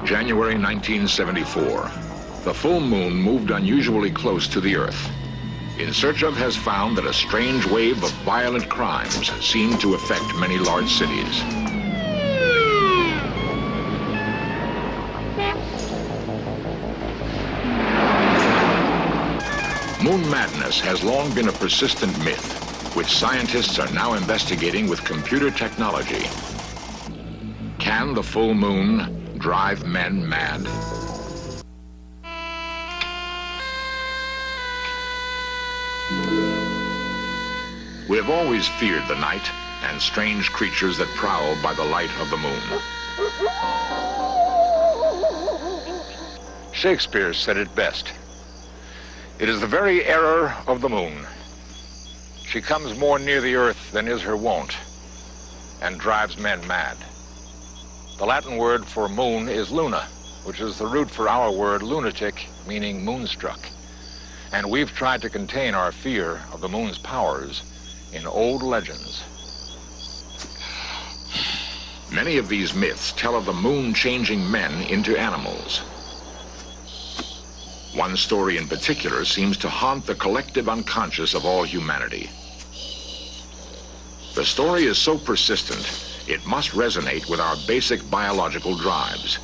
January 1974. The full moon moved unusually close to the Earth. In Search Of has found that a strange wave of violent crimes seemed to affect many large cities. Moon madness has long been a persistent myth, which scientists are now investigating with computer technology. Can the full moon drive men mad? We have always feared the night and strange creatures that prowl by the light of the moon. Shakespeare said it best. It is the very error of the moon. She comes more near the earth than is her wont, and drives men mad. The Latin word for moon is luna, which is the root for our word lunatic, meaning moonstruck. And we've tried to contain our fear of the moon's powers in old legends. Many of these myths tell of the moon changing men into animals. One story in particular seems to haunt the collective unconscious of all humanity. The story is so persistent, it must resonate with our basic biological drives.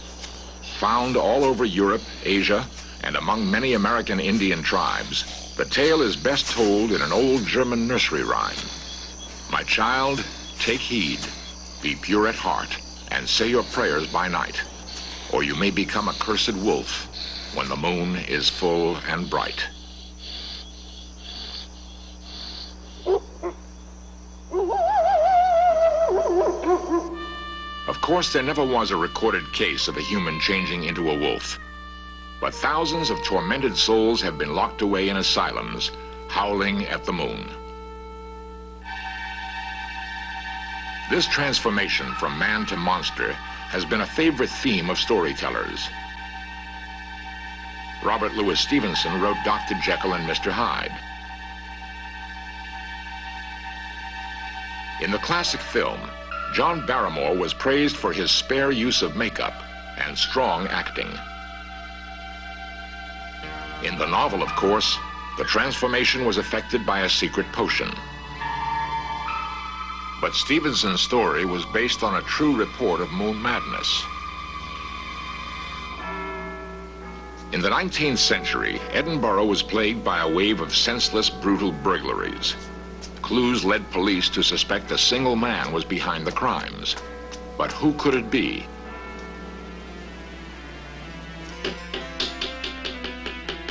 Found all over Europe, Asia, and among many American Indian tribes, the tale is best told in an old German nursery rhyme. My child, take heed, be pure at heart, and say your prayers by night, or you may become a cursed wolf when the moon is full and bright. Of course, there never was a recorded case of a human changing into a wolf. But thousands of tormented souls have been locked away in asylums, howling at the moon. This transformation from man to monster has been a favorite theme of storytellers. Robert Louis Stevenson wrote Dr. Jekyll and Mr. Hyde. In the classic film, John Barrymore was praised for his spare use of makeup and strong acting. In the novel, of course, the transformation was effected by a secret potion. But Stevenson's story was based on a true report of moon madness. In the 19th century, Edinburgh was plagued by a wave of senseless, brutal burglaries. Clues led police to suspect a single man was behind the crimes. But who could it be?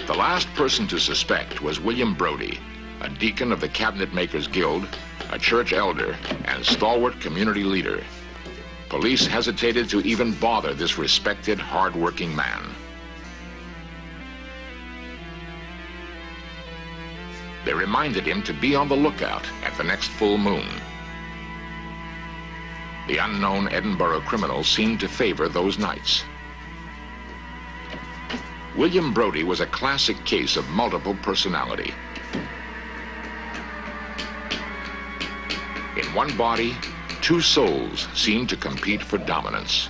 The last person to suspect was William Brodie, a deacon of the Cabinet Makers Guild, a church elder, and stalwart community leader. Police hesitated to even bother this respected, hard-working man. They reminded him to be on the lookout at the next full moon. The unknown Edinburgh criminal seemed to favor those nights. William Brodie was a classic case of multiple personality. In one body, two souls seemed to compete for dominance.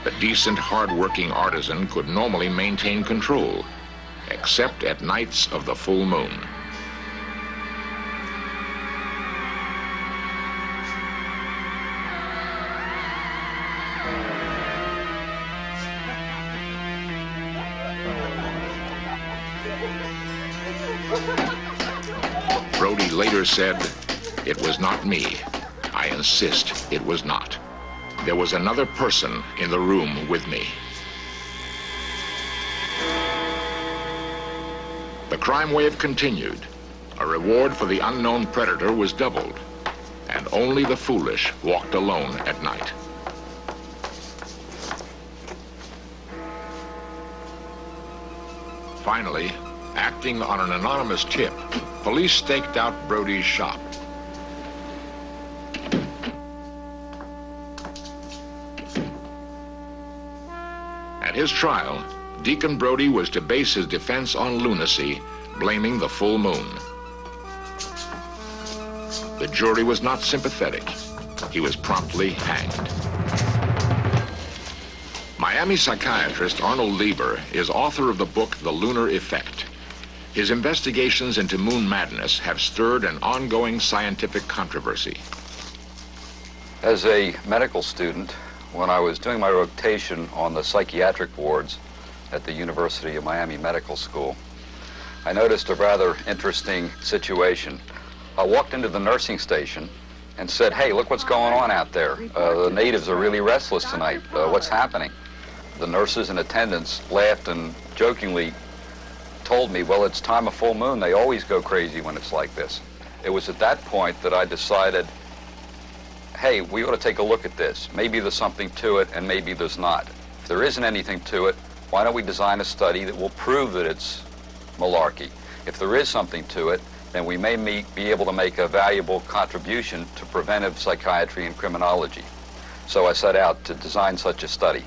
The decent, hard-working artisan could normally maintain control, except at nights of the full moon. Brodie later said, "It was not me. I insist it was not. There was another person in the room with me." The crime wave continued. A reward for the unknown predator was doubled, and only the foolish walked alone at night. Finally, acting on an anonymous tip, police staked out Brodie's shop. At his trial, Deacon Brodie was to base his defense on lunacy, blaming the full moon. The jury was not sympathetic. He was promptly hanged. Miami psychiatrist Arnold Lieber is author of the book The Lunar Effect. His investigations into moon madness have stirred an ongoing scientific controversy. As a medical student, when I was doing my rotation on the psychiatric wards at the University of Miami Medical School, I noticed a rather interesting situation. I walked into the nursing station and said, "Hey, look what's going on out there. The natives are really restless tonight. What's happening?" The nurses and attendants laughed and jokingly told me, "Well, it's time of full moon. They always go crazy when it's like this." It was at that point that I decided, hey, we ought to take a look at this. Maybe there's something to it, and maybe there's not. If there isn't anything to it, why don't we design a study that will prove that it's malarkey? If there is something to it, then we may be able to make a valuable contribution to preventive psychiatry and criminology. So I set out to design such a study.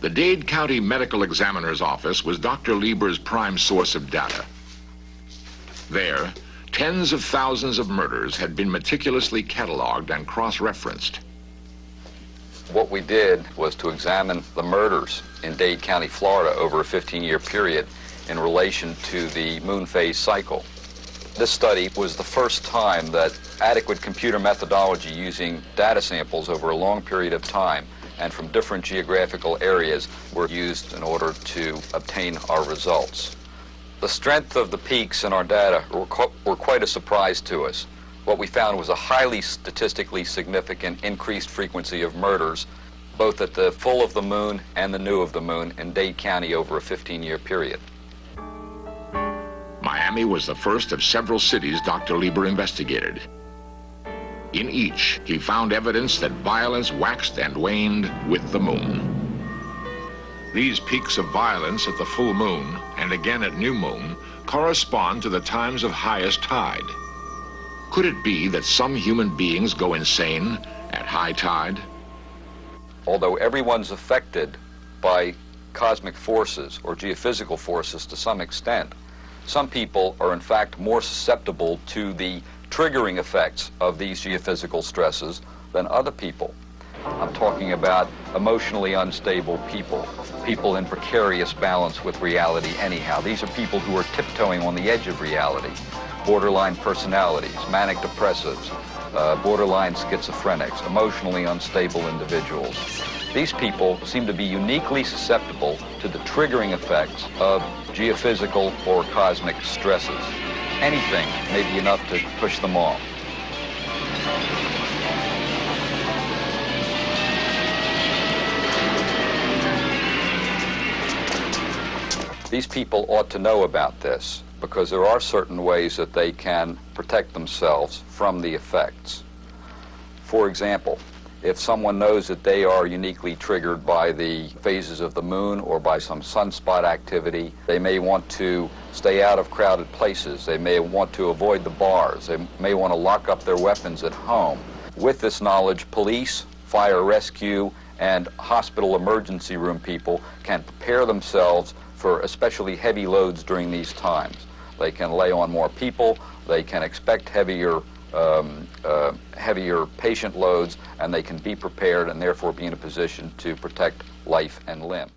The Dade County Medical Examiner's Office was Dr. Lieber's prime source of data. There, tens of thousands of murders had been meticulously cataloged and cross-referenced. What we did was to examine the murders in Dade County, Florida over a 15-year period in relation to the moon phase cycle. This study was the first time that adequate computer methodology using data samples over a long period of time and from different geographical areas were used in order to obtain our results. The strength of the peaks in our data were quite a surprise to us. What we found was a highly statistically significant increased frequency of murders, both at the full of the moon and the new of the moon in Dade County over a 15-year period. Miami was the first of several cities Dr. Lieber investigated. In each, he found evidence that violence waxed and waned with the moon. These peaks of violence at the full moon and again at new moon correspond to the times of highest tide. Could it be that some human beings go insane at high tide? Although everyone's affected by cosmic forces or geophysical forces to some extent, some people are in fact more susceptible to the triggering effects of these geophysical stresses than other people. I'm talking about emotionally unstable people, people in precarious balance with reality anyhow. These are people who are tiptoeing on the edge of reality. Borderline personalities, manic depressives, borderline schizophrenics, emotionally unstable individuals. These people seem to be uniquely susceptible to the triggering effects of geophysical or cosmic stresses. Anything may be enough to push them off. These people ought to know about this because there are certain ways that they can protect themselves from the effects. For example, if someone knows that they are uniquely triggered by the phases of the moon or by some sunspot activity, they may want to stay out of crowded places. They may want to avoid the bars. They may want to lock up their weapons at home. With this knowledge, police, fire rescue, and hospital emergency room people can prepare themselves for especially heavy loads during these times. They can lay on more people, they can expect heavier patient loads, and they can be prepared and therefore be in a position to protect life and limb.